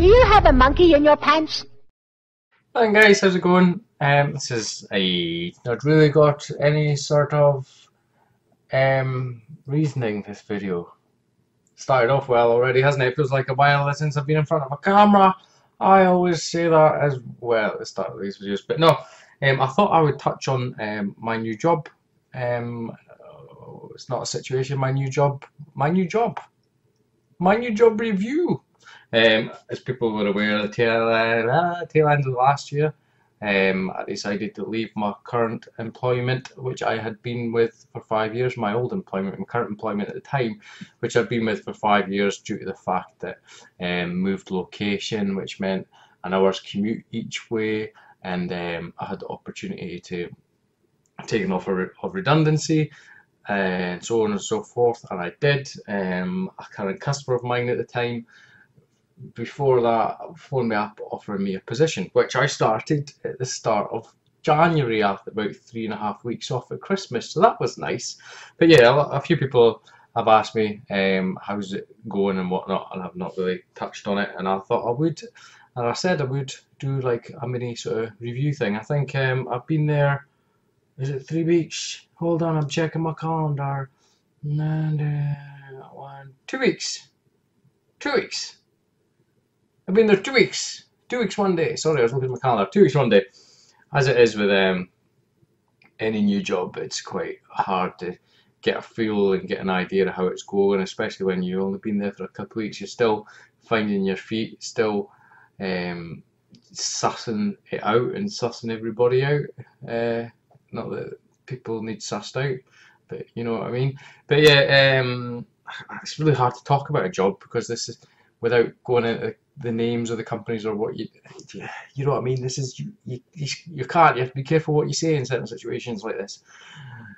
Do you have a monkey in your pants? Hi guys, how's it going? This is not really got any sort of reasoning, this video. Started off well already, hasn't it? Feels like a while since I've been in front of a camera. I always say that as well at the start of these videos, but no. I thought I would touch on my new job. It's not a situation, my new job review. As people were aware, the tail end of last year, I decided to leave my current employment, which I had been with for 5 years, my old employment, my current employment at the time, which I've been with for 5 years due to the fact that moved location, which meant an hour's commute each way, and I had the opportunity to take an offer of redundancy, and so on and so forth, and I did. A current customer of mine at the time, before that, phoned me up offering me a position, which I started at the start of January after about 3.5 weeks off at Christmas, so that was nice. But yeah, a few people have asked me how's it going and whatnot, and I've not really touched on it, and I thought I would, and I said I would do like a mini sort of review thing. I think I've been there, is it 3 weeks? Hold on, I'm checking my calendar. And 2 weeks. 2 weeks. I've been there 2 weeks. 2 weeks one day. Sorry, I was looking at my calendar. 2 weeks one day. As it is with any new job, it's quite hard to get a feel and get an idea of how it's going, especially when you've only been there for a couple of weeks. You're still finding your feet, still sussing it out and sussing everybody out. Not that people need sussed out, but you know what I mean. But yeah, it's really hard to talk about a job because this is without going into the names of the companies or what you know what I mean. This is you can't. You have to be careful what you say in certain situations like this,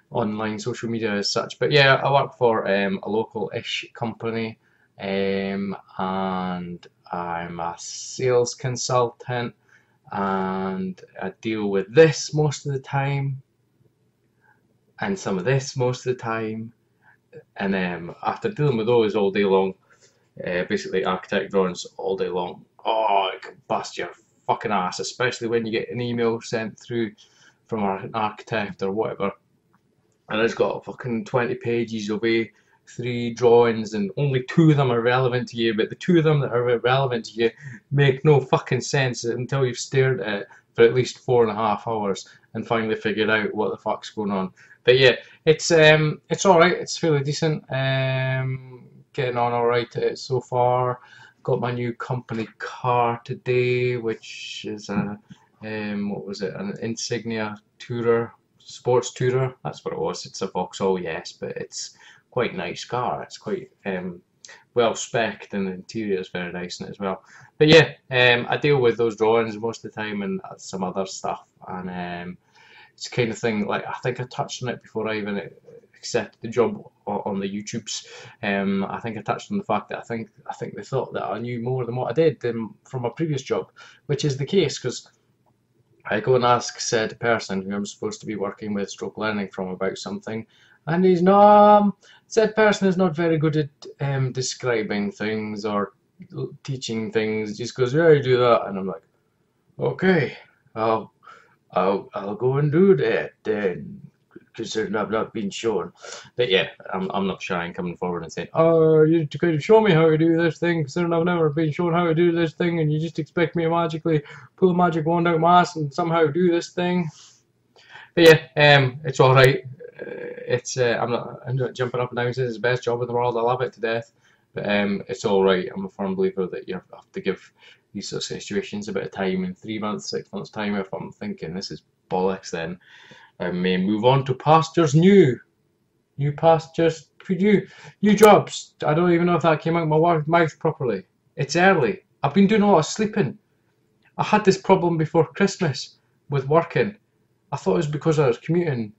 online social media as such. But yeah, I work for a local-ish company, and I'm a sales consultant, and I deal with this most of the time, and some of this most of the time, and after dealing with those all day long, basically architect drawings all day long, oh, it can bust your fucking ass, especially when you get an email sent through from an architect or whatever, and it's got fucking 20 pages of A3 drawings, and only 2 of them are relevant to you, but the 2 of them that are relevant to you make no fucking sense until you've stared at it for at least 4.5 hours and finally figured out what the fuck's going on. But yeah, it's alright, it's fairly decent. Getting on alright so far. Got my new company car today, which is a what was it? An Insignia Tourer, sports tourer. That's what it was. It's a Vauxhall, yes, but it's quite a nice car. It's quite well spec'd, and the interior is very nice in it as well. But yeah, I deal with those drawings most of the time and some other stuff, and it's the kind of thing, like, I think I touched on it before I even accepted the job on the YouTubes. I think I touched on the fact that I think they thought that I knew more than what I did from my previous job, which is the case, because I go and ask said person who I'm supposed to be working with, stroke learning from, about something, and he's not, said person is not very good at describing things or teaching things. He just goes, yeah, you do that, and I'm like, okay, I'll go and do that then, because I've not been shown. But yeah, I'm not shy in coming forward and saying, oh, you could show me how to do this thing, considering I've never been shown how to do this thing, and you just expect me to magically pull a magic wand out my ass and somehow do this thing. But yeah, it's alright. I'm not jumping up and down and saying it's the best job in the world. I love it to death. But it's alright. I'm a firm believer that you have to give these sort of situations a bit of time. In 3 months, 6 months time, if I'm thinking this is bollocks, then I may move on to pastures new pastures, new jobs. I don't even know if that came out of my mouth properly. It's early. I've been doing a lot of sleeping. I had this problem before Christmas with working. I thought it was because I was commuting,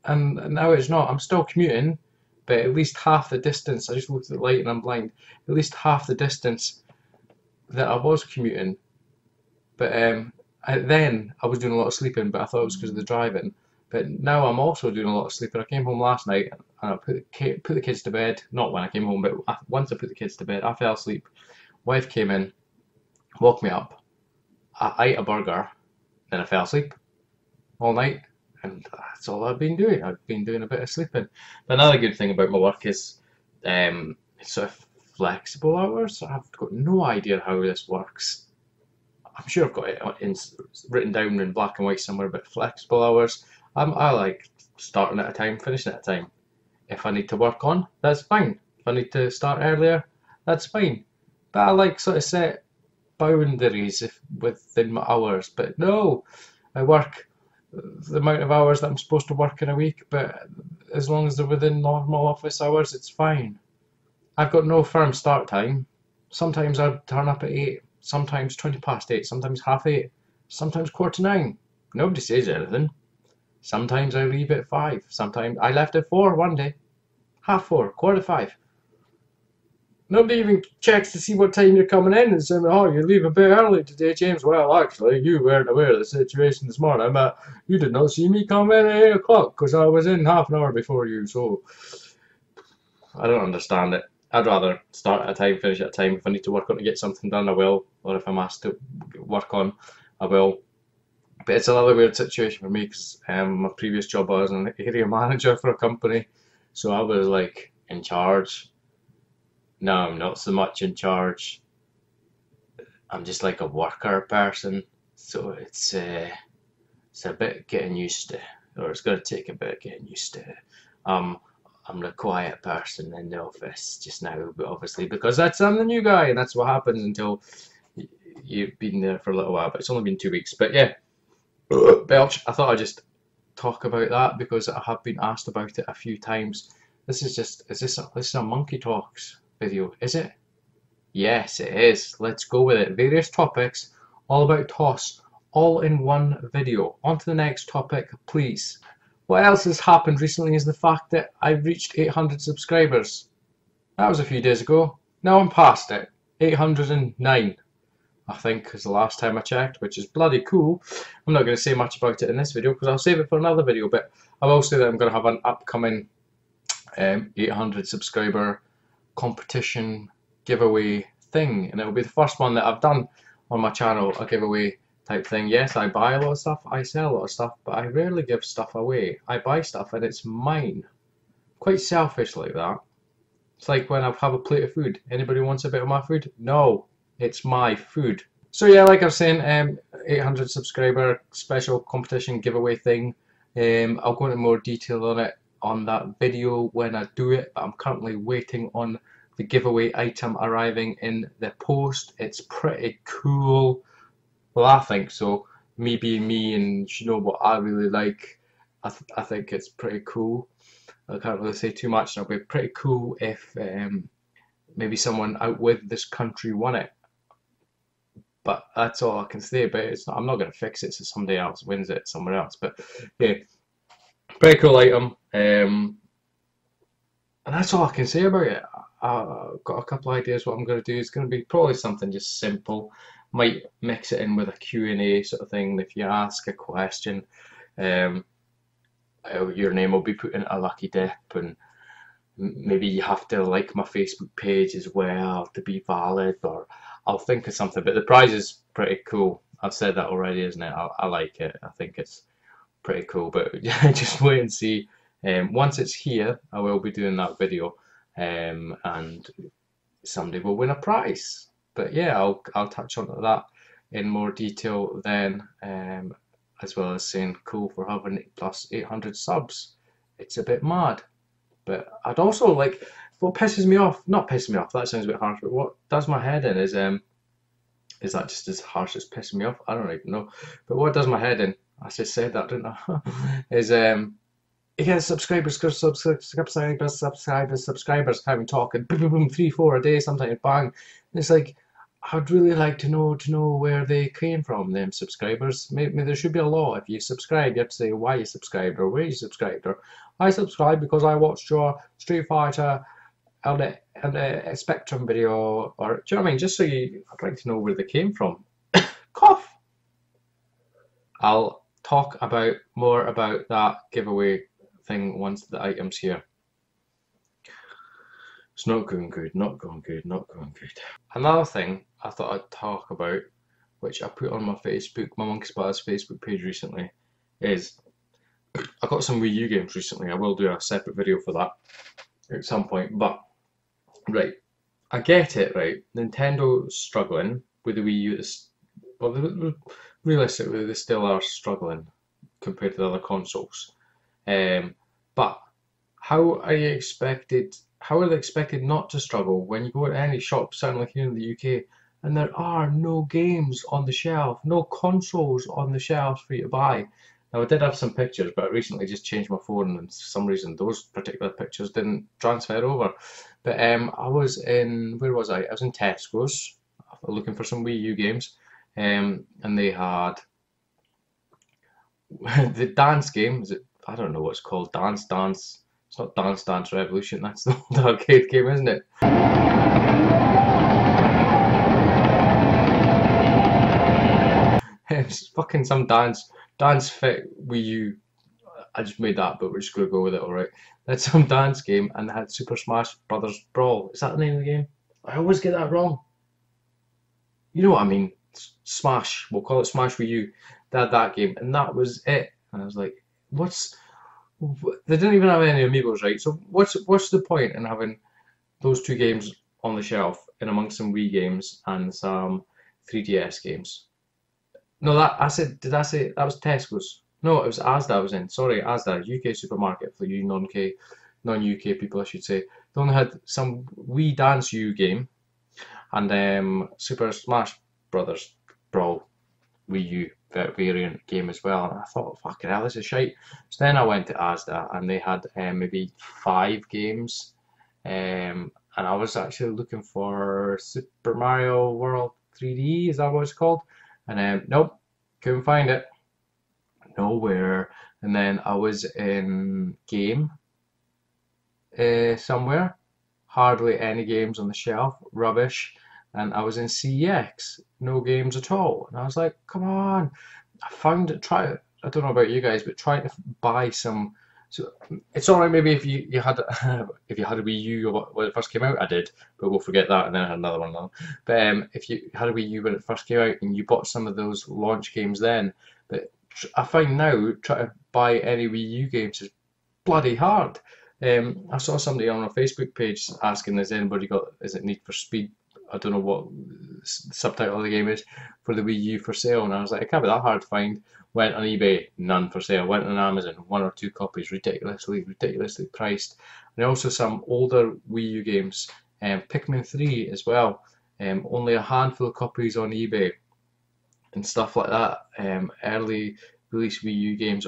and now it's not. I'm still commuting, but at least half the distance. I just looked at the light and I'm blind. At least half the distance that I was commuting. But then I was doing a lot of sleeping, but I thought it was because of the driving. But now I'm also doing a lot of sleeping. I came home last night and I put the kids to bed. Not when I came home, but once I put the kids to bed, I fell asleep. Wife came in, woke me up, I ate a burger, then I fell asleep all night, and that's all I've been doing. I've been doing a bit of sleeping. But another good thing about my work is it's sort of flexible hours. I've got no idea how this works. I'm sure I've got it written down in black and white somewhere, but flexible hours. I like starting at a time, finishing at a time. If I need to work on, that's fine. If I need to start earlier, that's fine. But I like sort of set boundaries within my hours. But no, I work the amount of hours that I'm supposed to work in a week, but as long as they're within normal office hours, it's fine. I've got no firm start time. Sometimes I turn up at 8, sometimes 20 past 8, sometimes half 8, sometimes quarter to 9. Nobody says anything. Sometimes I leave at 5, sometimes I left at 4 one day, half 4, quarter to 5. Nobody even checks to see what time you're coming in and saying, oh, you leave a bit early today, James. Well, actually, you weren't aware of the situation this morning, but you did not see me come in at 8 o'clock because I was in half an hour before you, so I don't understand it. I'd rather start at a time, finish at a time. If I need to work on to get something done, I will. Or if I'm asked to work on, I will. But it's another weird situation for me because my previous job I was an area manager for a company, so I was like in charge. Now I'm not so much in charge. I'm just like a worker person, so it's a bit getting used to, or it's going to take a bit getting used to. I'm the quiet person in the office just now, but obviously because I'm the new guy, and that's what happens until you've been there for a little while. But it's only been 2 weeks. But yeah, belch. I thought I'd just talk about that because I have been asked about it a few times. This is a Monkey Talks video, is it? Yes, it is. Let's go with it. Various topics, all about toss, all in one video. On to the next topic, please. What else has happened recently is the fact that I've reached 800 subscribers. That was a few days ago. Now I'm past it. 809, I think, is the last time I checked, which is bloody cool. I'm not going to say much about it in this video because I'll save it for another video, but I will say that I'm going to have an upcoming 800 subscriber competition giveaway thing, and it'll be the first one that I've done on my channel, a giveaway type thing. Yes, I buy a lot of stuff, I sell a lot of stuff, but I rarely give stuff away. I buy stuff and it's mine. Quite selfish like that. It's like when I have a plate of food. Anybody wants a bit of my food? No, it's my food. So yeah, like I was saying, 800 subscriber special competition giveaway thing. I'll go into more detail on it on that video when I do it, but I'm currently waiting on the giveaway item arriving in the post. It's pretty cool. Well, I think so. Me being me, and you know what I really like. I think it's pretty cool. I can't really say too much. It'll be pretty cool if maybe someone out with this country won it. But that's all I can say about it. I'm not going to fix it so somebody else wins it somewhere else. But yeah, pretty cool item. And that's all I can say about it. I've got a couple of ideas what I'm going to do. It's going to be probably something just simple. Might mix it in with a Q&A sort of thing. If you ask a question, your name will be put in a lucky dip, and maybe you have to like my Facebook page as well to be valid, or I'll think of something. But the prize is pretty cool. I've said that already, isn't it? I like it. I think it's pretty cool, but just wait and see. Once it's here, I will be doing that video, and somebody will win a prize. But yeah, I'll touch on that in more detail then, as well as saying cool for having plus 800 subs. It's a bit mad, but I'd also like, what pisses me off, not pisses me off, that sounds a bit harsh, but what does my head in is that just as harsh as pissing me off? I don't even know. But what does my head in, I just said that, didn't I? Is you get subscribers, subscribers, having talking, boom, boom, boom, 3, 4 a day, sometimes bang. And it's like, I'd really like to know where they came from, them subscribers. Maybe there should be a law. If you subscribe, you have to say why you subscribed or where you subscribed. Or I subscribed because I watched your Street Fighter and a Spectrum video. Or do you know what I mean? Just so I'd like to know where they came from. Cough. I'll talk more about that giveaway thing once the item's here. It's not going good, not going good, not going good. Another thing I thought I'd talk about, which I put on my Facebook, my Monkey Splatters Facebook page recently, is I got some Wii U games recently. I will do a separate video for that at some point. But right, I get it. Right, Nintendo's struggling with the Wii U. Well, realistically, they still are struggling compared to the other consoles. But how are you expected? How are they expected not to struggle when you go to any shop, certainly here in the UK, and there are no games on the shelf, no consoles on the shelves for you to buy? Now, I did have some pictures, but I recently just changed my phone, and for some reason those particular pictures didn't transfer over. But I was in, where was I? I was in Tesco's looking for some Wii U games, and they had the dance game. Is it? I don't know what it's called. Dance Dance. It's not Dance Dance Revolution. That's the arcade game, isn't it? It's fucking some dance fit Wii U. I just made that, but we're just gonna go with it, alright. That's some dance game, and they had Super Smash Brothers Brawl. Is that the name of the game? I always get that wrong. You know what I mean? Smash. We'll call it Smash Wii U. They had that game, and that was it. And I was like, what's? They didn't even have any amiibos, right? So what's the point in having those two games on the shelf in amongst some Wii games and some 3DS games? No, did I say that was Tesco's? No, it was Asda I was in. Sorry, Asda, UK supermarket for you non-UK people, I should say. They only had some Wii Dance U game and Super Smash Brothers Brawl Wii U variant game as well. And I thought, fucking hell, this is shite. So then I went to Asda and they had maybe 5 games. And I was actually looking for Super Mario World 3D, is that what it's called? And nope, couldn't find it. Nowhere. And then I was in game somewhere. Hardly any games on the shelf. Rubbish. And I was in CEX. No games at all. And I was like, come on. I found it. I don't know about you guys, but trying to buy some. So it's alright maybe if you had if you had a Wii U when it first came out. I did, but we'll forget that, and then I had another one now. But if you had a Wii U when it first came out and you bought some of those launch games then, but I find now trying to buy any Wii U games is bloody hard. I saw somebody on a Facebook page asking, has anybody got, is it Need for Speed? I don't know what the subtitle of the game is for the Wii U for sale, and I was like, it can't be that hard to find. Went on eBay, none for sale. Went on Amazon, 1 or 2 copies, ridiculously priced. And also some older Wii U games, Pikmin 3 as well. Only a handful of copies on eBay and stuff like that. Early release Wii U games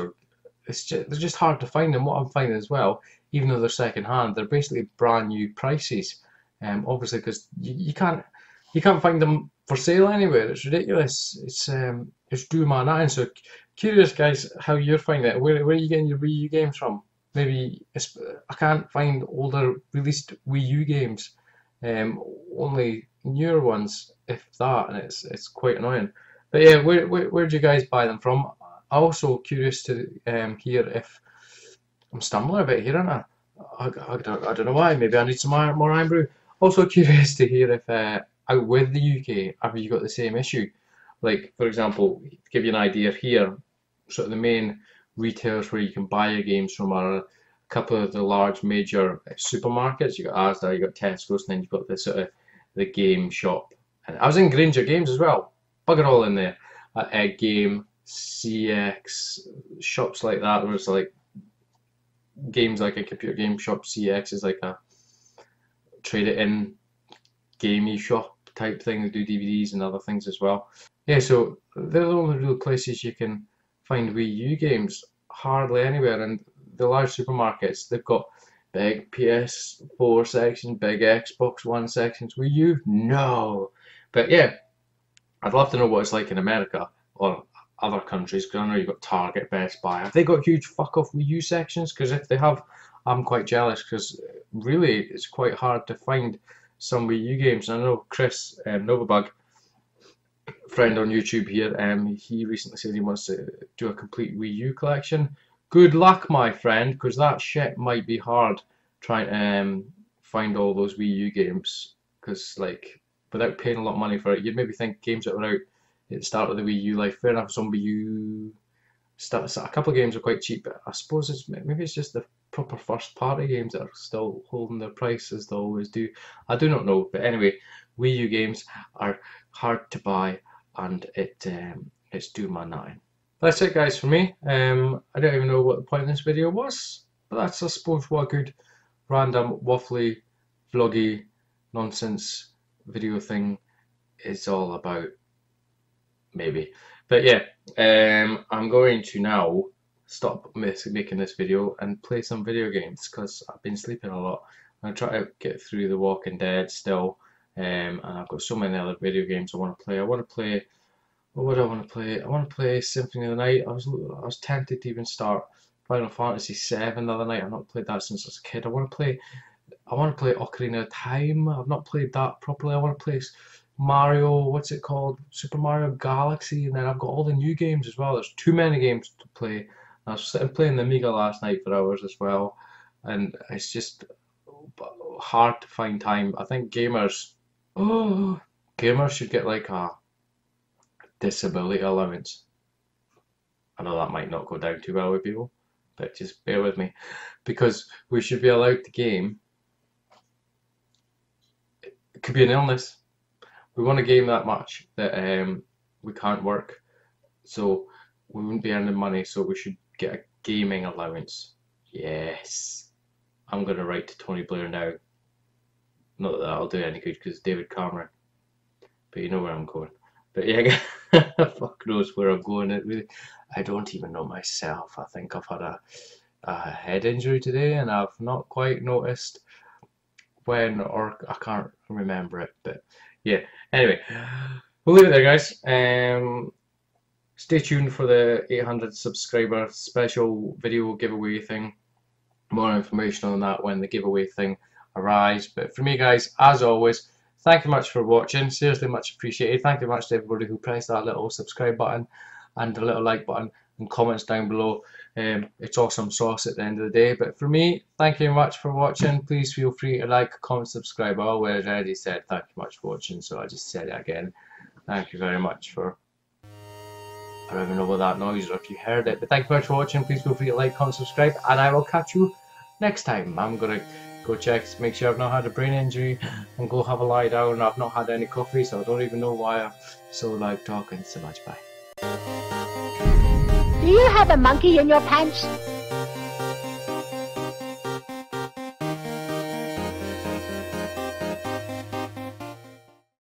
they're just hard to find. And what I'm finding as well, even though they're second hand, they're basically brand new prices. Obviously, because you can't find them for sale anywhere. It's ridiculous. It's due man nine. So curious, guys, how you're finding it. Where are you getting your Wii U games from? Maybe I can't find older released Wii U games. Only newer ones, if that, and it's quite annoying. But yeah, where do you guys buy them from? I'm also curious to hear if I'm stumbling a bit here, aren't I? I don't know why. Maybe I need some more iron brew. Also curious to hear if out with the UK, have you got the same issue? Like, for example, to give you an idea here, sort of the main retailers where you can buy your games from are a couple of the large major supermarkets. You got Asda, you got Tesco's, and then you've got the sort of the game shop. And I was in Granger Games as well. Bugger all in there. Egg Game, CX, shops like that, where it's like games like a computer game shop. CX is like a trade it in gamey shop type thing. They do DVDs and other things as well. Yeah, so they're the only real places you can find Wii U games. Hardly anywhere. And the large supermarkets, they've got big PS4 sections, big Xbox One sections. Wii U? No. But yeah, I'd love to know what it's like in America or other countries, because I know you've got Target, Best Buy. Have they got huge fuck off Wii U sections? Because if they have, I'm quite jealous, because really it's quite hard to find some Wii U games. And I know Chris Novabug, friend on YouTube here, he recently said he wants to do a complete Wii U collection. Good luck, my friend, because that shit might be hard trying to find all those Wii U games, because like without paying a lot of money for it, you'd maybe think games that were out at the start of the Wii U life. Fair enough, some Wii U stuff. A couple of games are quite cheap, but I suppose maybe it's just the proper first party games that are still holding their price as they always do. I do not know, but anyway, Wii U games are hard to buy, and it's due my 9. That's it, guys, for me. I don't even know what the point of this video was, but that's, I suppose, what a good random waffly vloggy nonsense video thing is all about, maybe. But yeah, I'm going to now stop making this video and play some video games, because I've been sleeping a lot. I'm trying to get through The Walking Dead still, and I've got so many other video games I want to play. What do I want to play? I want to play Symphony of the Night. I was tempted to even start Final Fantasy VII the other night. I've not played that since I was a kid. I want to play Ocarina of Time. I've not played that properly. I want to play Mario, what's it called? Super Mario Galaxy, and then I've got all the new games as well. There's too many games to play. I was sitting playing the Amiga last night for hours as well, and it's just hard to find time. I think gamers should get like a disability allowance. I know that might not go down too well with people, but just bear with me, because we should be allowed to game. It could be an illness. We want to game that much that we can't work, so we wouldn't be earning money, so we should get a gaming allowance. Yes, I'm going to write to Tony Blair now. Not that that'll do any good, because David Cameron, but you know where I'm going. But yeah, fuck knows where I'm going. It really, I don't even know myself. I think I've had a head injury today, and I've not quite noticed when, or I can't remember it. But yeah, anyway, we'll leave it there, guys. Stay tuned for the 800 subscriber special video giveaway thing. More information on that when the giveaway thing arrives. But for me, guys, as always, thank you much for watching. Seriously, much appreciated. Thank you much to everybody who pressed that little subscribe button and the little like button and comments down below. It's awesome sauce at the end of the day. But for me, thank you much for watching. Please feel free to like, comment, subscribe. I already said thank you much for watching, so I just said it again. Thank you very much for... I don't even know what that noise or if you heard it. But thank you very much for watching. Please feel free to like, comment, subscribe. And I will catch you next time. I'm going to go check, make sure I've not had a brain injury, and go have a lie down. I've not had any coffee, so I don't even know why I'm so loud talking so much. Bye. Do you have a monkey in your pants?